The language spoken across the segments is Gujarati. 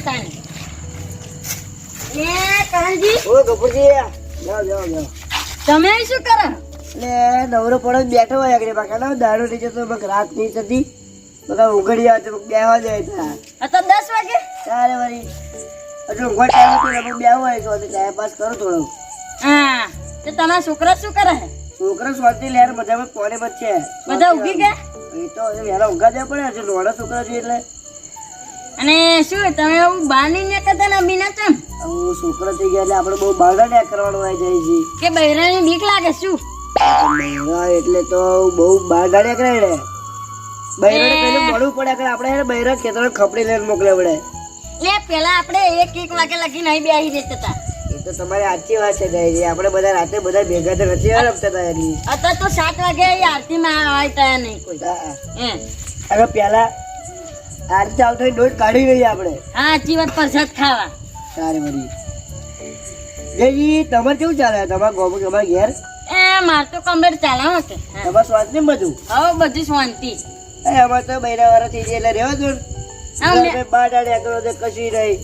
તાને એ કાનજી ઓ ગફુરજી જાઓ જાઓ જાઓ તમે શું કરો? એટલે નવરો પડો બેઠો હોય આગળ બાકા દાડો થઈ જતો બક રાત નહીં થતી બધા ઉઘડી આવે તો બેહવા જાય તા આ તો 10 વાગે. તારે વળી હજુ ઊંઘવા ટાઈમ હતો ને બેહવા હોય તો ટાઈમ પાસ કરો થોડો. હા તો તમારા છોકરા શું કરે છે? છોકરો સ્વાતી લેર મજામાં કોને બચ્ચે બધા ઊંઘી ગયા? એ તો હજુ વહેલા ઊંઘા જવા પડે હજુ નોડા છોકરા છે એટલે અને શું તમે એવું બહાર નહીં નીકળતા ને બિના ચમ હું છોકરો થઈ ગયા એટલે આપણે બહુ બારડા નેક કરવાનું હોય જાય છે કે બૈરાની બીક લાગે શું? બૈરા એટલે તો બહુ બારડા નેક રહે ને બૈરાને પહેલું મળવું પડે કે આપણે બૈરા ખેતર ખપડી લઈને મોકલે પડે. એ પેલા આપણે 1 વાગે લગીને અહીં બેસી જતા હતા. એ તો તમારી સાચી વાત છે દાઈ આપણે બધા રાતે બધા ભેગા તો નથી રમતા હતા એની અત્યારે તો 7 વાગે આરતીમાં આવતા નહીં કોઈ. હવે પેલા આરતી આવતો ડોઝ કાઢી રહી આપણે. હા સાચી વાત પ્રસાદ ખાવા. સારી બધી જયજી તમારે કેવું ચાલે તમારા ગોમ તમારા ઘેર? એ માર તો કમ્પ્લીટ ચાલે છે. તમારે સ્વાદ ને બધું હવે બધી શાંતિ. અમારે તો બૈરા વાળા થઈ જાય એટલે રહેવા દો ને બાર કરો તો કશી રહી.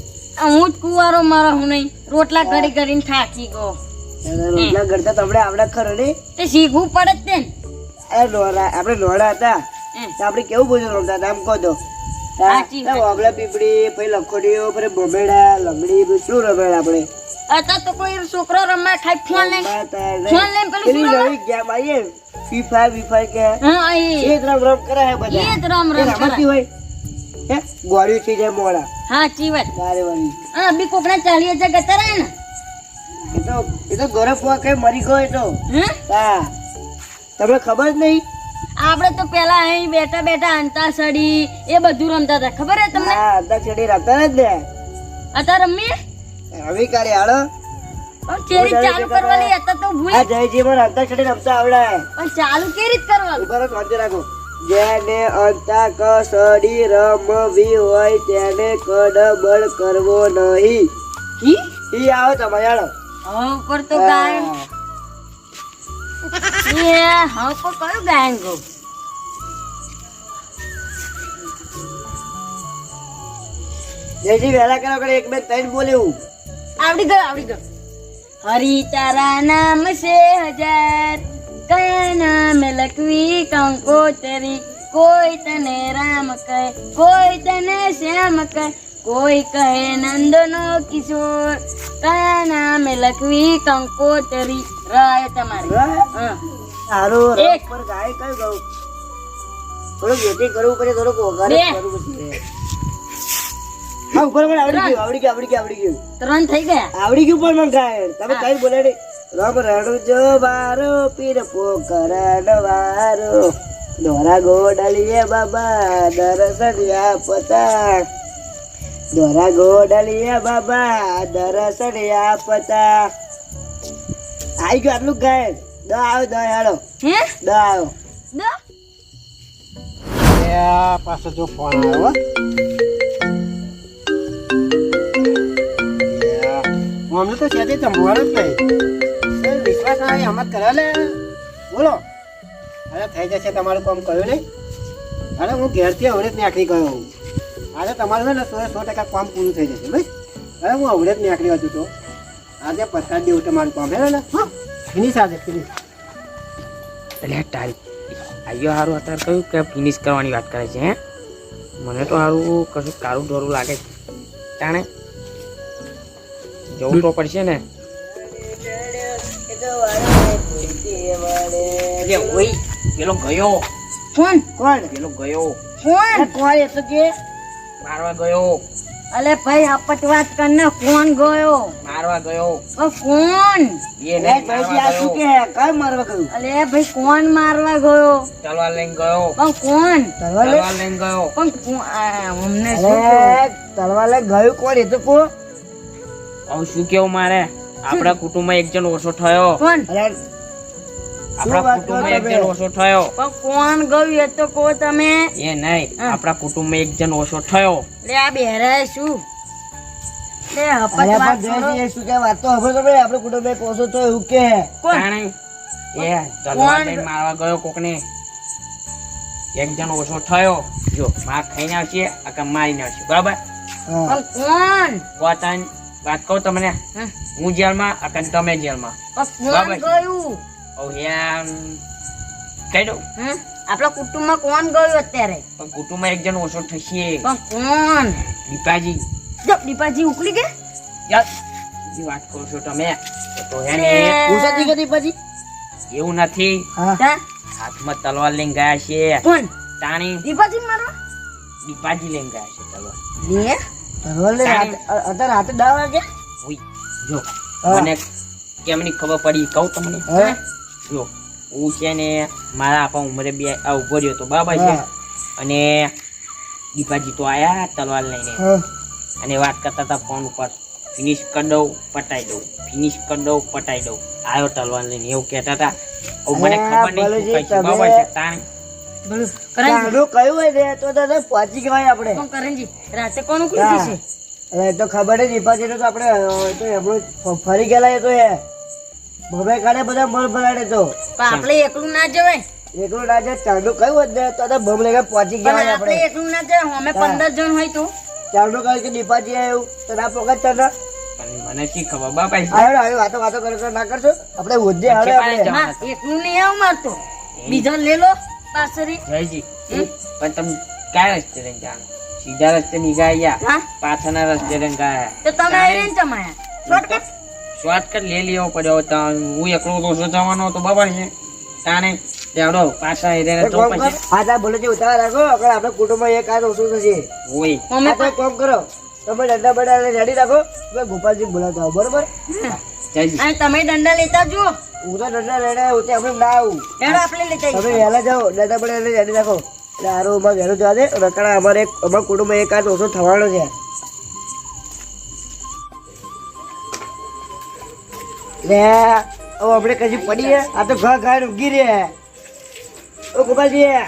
હું જ કુવારો મારો હું નહીં રોટલા ઘડી કરીને થાકી ગયો. રોટલા કરતા તમને આવડે ખરો ને તે શીખવું પડે જ ને. આપણે નોડા હતા તો આપણે કેવું બધું રમતા હતા આમ કહો તો વાગલા પીપળી પછી લખોડીઓ પછી બોમેડા લંગડી શું રમેડા આપણે અત્યારે તો કોઈ છોકરો રમવા ખાઈ ફોન લઈને પેલું શું રમે? ગેમ આવીએ ફીફા વિફા કે હા એ જ રમ કરે હે બધા એ જ રમ રમતી હોય હે ગોળ્યું થઈ જાય મોડા. હા ચીવત તારે વળી હા બી કોકના 40,000 ગતા રહે ને એ તો ગોરખ કઈ મરી ગયો એ તો હા તમને ખબર જ નહીં. આપણે તો પેલા અહીં બેઠા બેઠા અંતાસડી એ બધું રમતા હતા ખબર હે તમને? હા અંતાક્ષરી રમતા જ ને અત્યારે રમીએ હવે કાલે હાલો ચેરી ચાલુ કરવાની હતા તો ભૂલ. આ જયજી મને અંતાક્ષરી રમતા આવડે પણ ચાલુ કેવી રીતે કરવાનું? બરાબર વાંચી રાખો. જેને અંતાક્ષરી રમવી હોય તેને કડબડ કરવો નહીં. ઈ આવે તમારે હાલો હા ઉપર તો ગાયન એ હા પર કયું ગાયન ગો જયજી વહેલા કરો કરે 1 2 3 બોલ્યું આવડી ગયો. હરી તારા નામ છે 1000 કયા નામ લખવી કંકોતરી કોઈ તને રામ કહે કોઈ તને શ્યામ કહે કોઈ કહે નંદનો કિશોર કયા નામ લખવી કંકોતરી રાય તમારી. સારું પર ગાય કયું ગાવું થોડું વેટિંગ કરવું પડે થોડુંક વઘારે કરવું પડે. હા ઉપર મને આવડી ગયું 3 થઈ ગયા. આવડી ગયું પણ મને ગાય તમે કઈ બોલાડી રામ રણુ જો બારો પીર પોકરણ વારો દોરા ગોડલીએ બાબા દર્શન આપતા દોરા ગોડલીએ બાબા દર્શન આપતા. આઈ ગયું આટલું ગાય દ આવ્યો દ હાડો હે દ આવ્યો દ પાછો જો ફોન આવ્યો અમને તો સેજે સંભળવાનું જ નહીં વિશ્વાસ આવે આમ જ કરે લે બોલો. અરે થઈ જશે તમારું કામ કહ્યું નહીં. અરે હું ઘેરથી અવડે જ નીકળી ગયો હું. આજે તમારું છે ને 100% કામ પૂરું થઈ જશે ભાઈ. અરે હું અવડે જ નીકળી હતું તો આજે પતાવી દેવું તમારું કામ હે ને ફિનિશ આજે ફિનિશ. એટલે તારી આયો સારું અત્યારે કહ્યું કે ફિનિશ કરવાની વાત કરે છે હે મને તો સારું કશું કાળું ઢોરું લાગે છે તાણે જવું તો પડશે ને. પેલો ગયો કોણ પેલો ગયો કોણ એ તો કે મારવા ગયો. અલે ભાઈ આપટ વાત કર ને કોણ ગયો? મારવા ગયો. કોણ? એ નહીં મારવા ગયો. કે કઈ મારવા ગયું? અલે ભાઈ કોણ મારવા ગયો? તલવાર લઈને ગયો. પણ કોણ? તલવાર લઈને ગયો. પણ અમને શું તલવાર લઈને ગયું કોણ એ તો કો. હવે શું કેવું મારે આપણા કુટુંબમાં એક જણ ઓછો થયો. કોણ? આપણા કુટુંબમાં એક જણ ઓછો થયો. પણ કોણ ગયું એ તો કહો તમે. એ નહીં આપણા કુટુંબમાં એક જણ ઓછો થયો. લે આ બેરા શું લે હપત અરે વાત પણ જયજી શું કે વાત તો હવે તો ભાઈ આપણો કુટુંબ એક ઓછો તો એવું કે કોણ? તાણે એ તલવાર લઈને મારવા ગયો કોકને. એક જણ ઓછો થયો. જો માર ખાઈને આવશે આકા મારીને આવશે બરાબર. હા. પણ પોતાન વાત કહું તમને કોણ હું જેલમાં અકન તમે જેલમાં પણ બરાબર કોણ છે. ગયું હવે યાર કહી દઉં આપણા કુટુંબમાં કોણ ગયું અત્યારે પણ કુટુંબમાં એક જણ ઓછો થશે પણ કોણ દીપાજી જો દીપાજી ઉકળી ગયા યાર બીજી વાત કરો છો તમે તો હે ને પૂછાતી કે દીપાજી એવું નથી હા હા? હાથમાં તલવાર લઈને ગયા છે કોણ તાણી દીપાજી મારવા દીપાજી લઈને ગયા છે તલવાર લે તલવાર લઈને અત્યારે હાથે 10 વાગે ઉઈ, જો હા. મને કેમની ખબર પડી કહું તમને હા જો હું છે ને મારા આપા ઉંમરે બે આ ઉભો રહ્યો તો બરાબર છે હા. અને દીપાજી તો આયા તલવાર લઈને હા અને વાત કરતા હતા ફોન ઉપર ફિનિશ કરી દઉં પટાઈ દઉં ફિનિશ કરી દઉં પટાઈ દઉં આવ્યો તલવાર લઈને એવું કહેતા હતા હવે મને ખબર નહીં શું કહે છે બરાબર છે તાણ બોલું કરણજી ચાંદુ કયું હોય ને તો દાદા પહોંચી ગવાય આપણે કોણ કરણજી રાતે કોણ ઉકળી હા. જશે અરે એ તો ખબર જ દીપાજી તો આપણે તો એમનું ફરી ગયેલા એ તો એ ભવે કાઢે બધા મળ ભરાડે તો પણ આપણે એકલું ના જવાય એકલું ના જાય ચાંદુ કયું હોત ને તો તો બમ લઈને પહોંચી પણ ગયા આપણે આપણે એકલું ના જવાય અમે હા. 15 જણ હોય તો ચાંદુ કહ્યું કે દીપાજી આવ્યું તો ના પોકા ચાંદા પણ મને શી ખબર બાપા આવ્યો આવ્યો વાતો વાતો કરો ના કરશો આપણે હોદ્દે હાલે આપણે હા એકલું નહીં આવું મારતો બીજો લે લો પાસરી જયજી પણ તમે કયા રસ્તે લઈને જાણો સીધા રસ્તે ની ગયા હા પાછળના રસ્તે લઈને ગયા તો તમે આઈને ચમાયા શોર્ટકટ શોર્ટકટ લઈ લેવો પડ્યો તો હું એકલો ઓછો જવાનો હતો બરાબર છે તાણે તેવડો પાછા એને એક તો કામ કર પછી આ તા બોલે છે ઉતાવળ રાખો અગર આપણે કુટુંબમાં એક આ ઓછું થશે હોય અમે આ તો એક કામ કરો તમે ડંડા બડા રેડી રાખો તમે ગોપાલજી બોલાવતા આવો બરોબર જયજી અને તમે દંડા લેતા જુઓ હું તો ડંડા રેડા હું આપણે ના આવું એનો આપણે લેતા તમે આવીશું. વહેલા જાઓ ડંડા બડા રેડી રાખો એટલે હારું અમારે વહેલું જવા દે રકડા અમારે અમારા કુટુંબમાં એક આ ઓછો થવાનો છે લે હવે આપણે કજી પડીએ આ તો ઘા ઘા ઉગી રે ઓ ગોપાલજી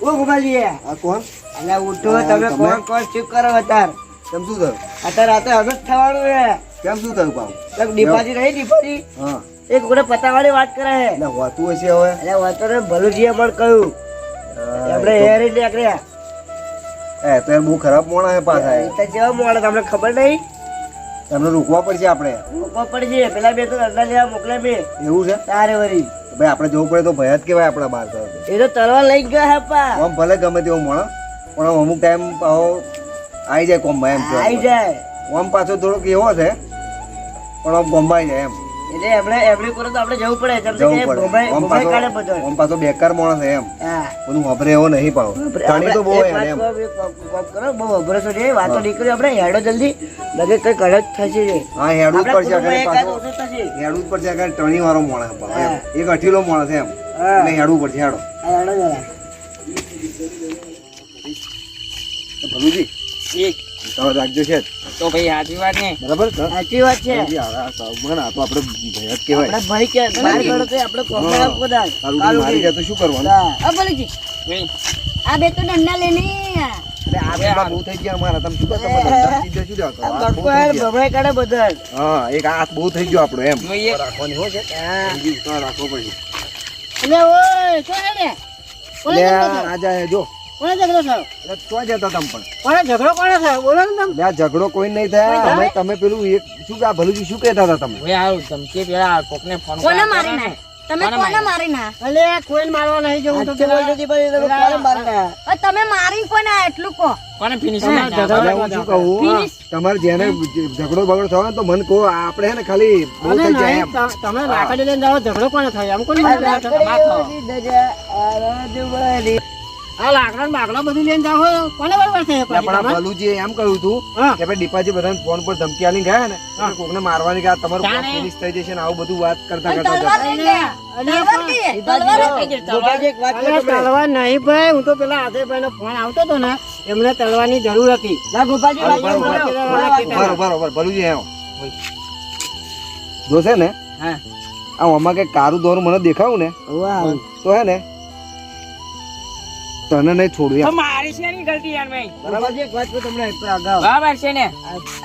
ઓ ગોપાલજી આ કોણ અલે ઉઠો હા, તમે તમે? કોણ કોણ ચૂપ કરો અત્યાર કેમ શું થયું અત્યારે રાતે હવે જ થવાનું છે કેમ શું થયું પાવ તમે ડીપાજી નહીં ડીપાજી હા એક કોને પતાવાળી વાત કરે છે એટલે હોતું હશે હવે એટલે વાતો ને ભલુજીએ પણ કહ્યું આપણે હેર એટલે આકડ્યા એ તો એ બહુ ખરાબ મોણા હે પાછા એ. એટલે જેવા મોડે તમને ખબર નહીં એમને રોકવા પડશે આપણે ઉપર પડશે પેલા બે તો અડધા લેવા મોકલે બે એવું છે તારે વળી ભાઈ આપણે જવું પડે તો ભય જ કહેવાય આપણા બહાર તો એ તો તલવાર લઈ ગયા હપા આમ ભલે ગમે તેવો મોણો પણ આમ અમુક ટાઈમ આવી જાય કોમમાં એમ આવી કહેવાય. જાય આમ પાછો થોડોક એવો છે પણ આમ ગોંબાઈ જાય એમ એટલે એમણે કરો તો આપણે જવું પડે કેમ કે જવું પડે બોમ્બે આમ બોમ્બે કાઢે પાછો બધો આમ પાછો બેકાર માણસ છે એમ હા બધું વાપરે એવો નહીં પાવ જાણી તો બહુ એક હોય વાત એમ કહું, એક કામ કરો બહુ અભરો છો રે વાતો નીકળી આપણે હેડો જલ્દી લગે કઈ કડક થશે રે હા હેડવું જ આપણા પડશે કુટુંબમાં આગળ એકાદ પાછો ઓછું થશે હેડવું જ પડશે આગળ ટણી વાળો માણસ પાછો એમ. હા. એક અઠીલો માણસ એમ હા. એટલે હેડવું પડશે હેડો આ હેડો જરા તો ભલુજી એક તમે રાખજો છે જ. તો ભાઈ સાચી વાત ને બરાબર હા? સાચી વાત છે ભલુજી, આ સાવમાન, આ તો આપણે ભય જ કહેવાય આપણે ભાઈ કે બહાર ગયો તો આપણે કોમમાં હા. આપવો દાળ. તારું કાલું મારી કે. જાય તો શું કરવાનું હા. ઓ ભલુજી ભાઈ આ બે તો દંડા લઈને અરે આ પેલા બહુ થઈ ગયા અમારા તમે શું કહો તમે ધંધા સીધા શું જાઓ? આ આ બહુ બક્કો થઈ હેડ ગયા. ભમરાઈ કાઢે બધા જ. હા એક હાથ બહુ થઈ ગયો આપણો એમ જોઈએ રાખવાની હોય છે હા. બીજી તો રાખવો પડશે એટલે ઓય શું હેડે કોને એટલે ઝઘડો થયો? રાજા હે જો કોને ઝઘડો થયો એટલે તો જતા તમે પણ કોને ઝઘડો કોને થયો બોલો ને તમે એટલે આ ઝઘડો કોઈ નહીં થયા અમે તમે પેલું એક શું કે આ ભલુજી શું કહેતા હતા તમે હવે આવું ધમકી પેલા કોકને ફોન કોને મારી ના તમે કોને મારી ના અલે કોઈને મારવા નહીં જવું તો બોલતો હતી પણ એ લોકો કોને મારતા? તમે મારી કોને એટલું કહો કોને ફિનિશ હવે હું શું કહું Finish. તમારે જેને ઝઘડો બગડો થયો ને તો મને કહો આપણે હે ને ખાલી બહુ થઈ જાય એમ તમે લાકડી લઈને જાઓ ઝઘડો કોને થાય એમ કોને આ લાકડા બાકડા બધું લઈને જાઓ કોને બરાબર છે એટલે પણ આ ભલુજીએ એમ કહ્યું હતું કે ભાઈ દીપાજી બધાને ફોન પર ધમકી આલીને ગયા ને કે કોકને મારવાની કે આ તમારું કામ ફિનિશ થઈ જશે ને આવું બધું વાત કરતા કરતા તલવાર લઈને ગયા તલવાર કહીએ તલવાર કહીએ ગોપાલજી, એક વાત કહું તમને. તલવાર નહીં ભાઈ હું તો પેલા આધેભાઈ નો ફોન આવતો હતો ને એમને તલવારની જરૂર હતી ના, ગોપાલજી, વાત કહું, બરોબર બરોબર ભલુજી આવો જોશે ને હા આ આમાં કઈ કારું દોરું મને દેખાવું ને વાહ. તો હે ને તને નહીં છોડું તો એમ. મારી છે ની ગલતી યાર ભાઈ ગોપાલજી, એક વાત કહું તમને અગાઉ. બરાબર છે ને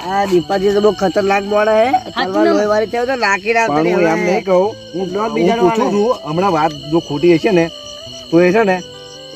આ દીપાજી તો બહુ ખતરનાક મોડા હે તલવાર લોહીવાળી થયો તો નાખી રાખતો પણ હું એમ નહીં કહું હું બ્લોક હું બીજાનો પૂછું છું હમણાં વાત જો ખોટી હશે ને તો એ છે ને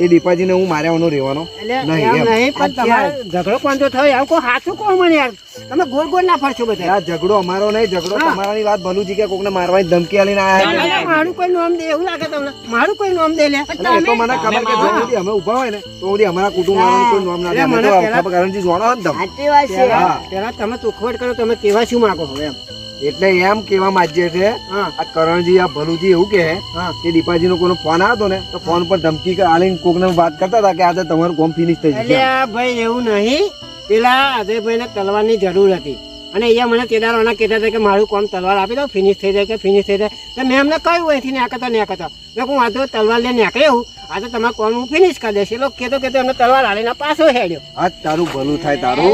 એ દીપાજીને હું માર્યાવાનો રહેવાનો એટલે નહીં એમ એમ. નહીં પણ તમારે ઝઘડો કોણ તો થયો આવું કોઈ સાચું કહો મને યાર તમે ગોળ ગોળ ના ફરશો બધા આ ઝઘડો અમારો નહીં, ઝઘડો તમારાની વાત ભલું છે કે કોકને મારવાની ધમકી આલીને આયા છે. એટલે મારું કોઈ નામ દે એવું લાગે તમને મારું કોઈ નામ દે લે એટલે એ તો મને ખબર કે જ્યાં સુધી અમે ઊભા હોય ને તો સુધી અમારા કુટુંબ વાળાનું કોઈ નામ ના દે. અમે મને તો પહેલા- ખબરથી જોવાનો ને તમે. સાચી વાત છે હા. પેલા તમે ચોખવટ કરો તમે કેવા શું માંગો હવે એમ એટલે એમ કેવા માંગીએ છે હા આ કરણજી આ ભલુજી એવું કે હા કે દીપાજી નો કોઈ ફોન આવ્યો ને તો ફોન પર ધમકી આલીને કોક ને વાત કરતા હતા કે આજે તમારું કોમ ફિનિશ થઈ જશે. એટલે ભાઈ એવું નહીં પેલા અજયભાઈ ને તલવારની જરૂર હતી અને અહીંયા મને કેદારોના કહેતા હતા કે મારું કામ તલવાર આપી દો ફિનિશ થઈ જાય કે ફિનિશ થઈ જાય તો મેં એમને કહ્યું અહીંથી ન્યા મેં કહું આ તો તલવાર લઈને નીકળે હું આ તો તમારું કામ હું ફિનિશ કરી દઈશ એ લોકો કહેતો એમને તલવાર હાલીને પાછો હેડ્યો આજ તારું ભલું થાય તારું.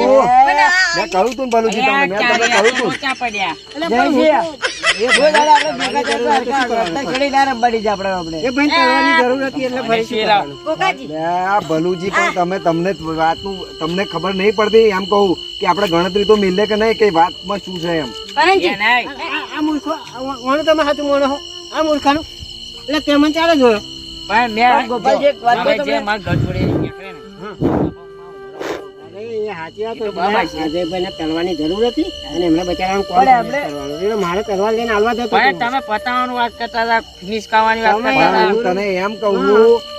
મેં કહ્યું તું ને ભલુજી તમને, મેં તમને કહ્યું તું. મોટા પડ્યા એટલે પણ હું તો- એ જો ભાઈ દાદા આપણે ભેગા થતા હરખા રસ્તા ચડી ના રમવાની છે આપણે. એ ભાઈ તલવારની જરૂર હતી એટલે ફરી શું કરવાનું? કોકાજી લે, આ ભલુજી પણ તમને વાતનું તમને ખબર નહીં પડતી એમ કહું કે આપણે ગણતરી તો મિલે કે નહીં કે વાતમાં શું છે એમ. કરણજી આ મૂર્ખો વાણું તમે હાથું મોણો હો આ મૂર્ખાનું એટલે તેમાં ચાલે જોયો પણ મેં ગોપાલજી, એક વાત કહું તમે જે તમને? મારા ઘર જોડે નીકળે ને અજયભાઈને તલવાની જરૂર હતી અને એમને બચારાનું કોણ પણ એમને- કરવાનું એટલે મારે તલવાર લઈને હાલવા જતો પણ હતો. તમે પતાવવાનું વાત કરતા હતા ફિનિશ કરવાની વાત તમે કરતા હતા પણ હું તને એમ કહું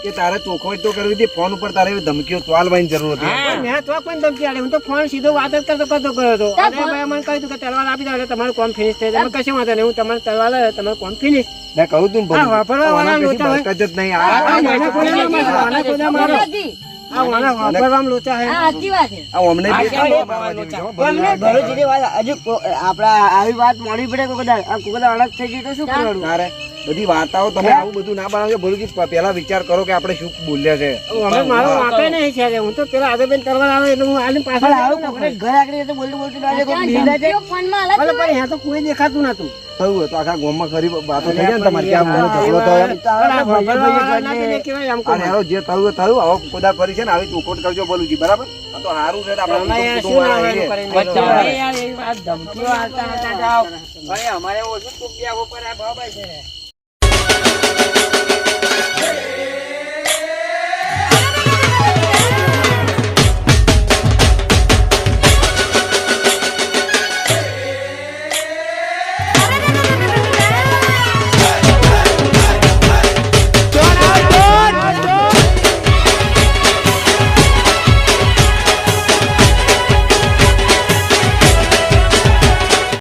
કે તારે ચોખવટ તો કરવી હતી ફોન ઉપર તારે એવી ધમકીઓ તો આલવાની જરૂર હતી. હા. મેં તો કોઈ ધમકી આલી હું તો ફોન સીધો વાત જ કરતો ગયો હતો અજયભાઈએ મને કહ્યું હતું કે તલવાર આપી દો એટલે તમારું કામ ફિનિશ થઈ જાય કશું વાંધો નહીં હું તમારે તલવાર લાવ્યો તમારું કામ ફિનિશ મેં કહ્યું તું ને ભલુજી. હા, વાપરવા વાળા આના કશી લોચા હોય. બરકત જ નહીં. આ મને કોઈને મારો, મને કોઈને મારો. કોકાજી આ વાળા વાપરવામાં લોચા હે આ સાચી વાત છે આ અમને બી આ કેમ મારવા લોચા? જેવી છે, હો, ભલુજી. અમને ભરૂચની વાત હજુ આપડા આવી વાત મોડી પડે કોઈ કદાચ આ કોઈ કદાચ અલગ થઈ ગઈ તો શું કરવાનું? તારે બધી વાર્તાઓ તમે આવું બધું ના બનાવજો ભલુજી. પહેલા વિચાર કરો કે આપણે શું બોલ્યા છે. હવે મારો વાંકે નહીં છે હું તો પેલા અજયભાઈ તલવાર આવે એટલે હું આલી પાછળ પણ આવ્યો આવું કોકને ઘર આગળ તો બોલતું બોલતું ના જાય, કોક ભીંડા જાય. ધમકીઓ ફોનમાં અલગ ભલે પણ અહીંયા તો કોઈ દેખાતું નતું થયું હોય તો આખા ગામમાં ખરી વાતો થઈ જાય ને તમારે કે આ મને ઝઘડો થયો એમ. તો પણ આ આપણા ભાઈઓ વાપરવા ભાઈઓ વાળા ના જોડે પેલે કહેવાય આમ અને હારો જે થયું એ થયું. હવે ખોદા ફરી છે ને આવી ચોખવટ કરજો ભલુજી, બરાબર? આ તો હારું છે ને આપણા અમે કુટુંબ શું ના વાળા હોય છીએ. કરીને પણ તમે યાર એવી વાત ધમકીઓ આલતા હતા જાઓ ભાઈ અમારે ઓછું કોક બે ઉપર આ બાબા છે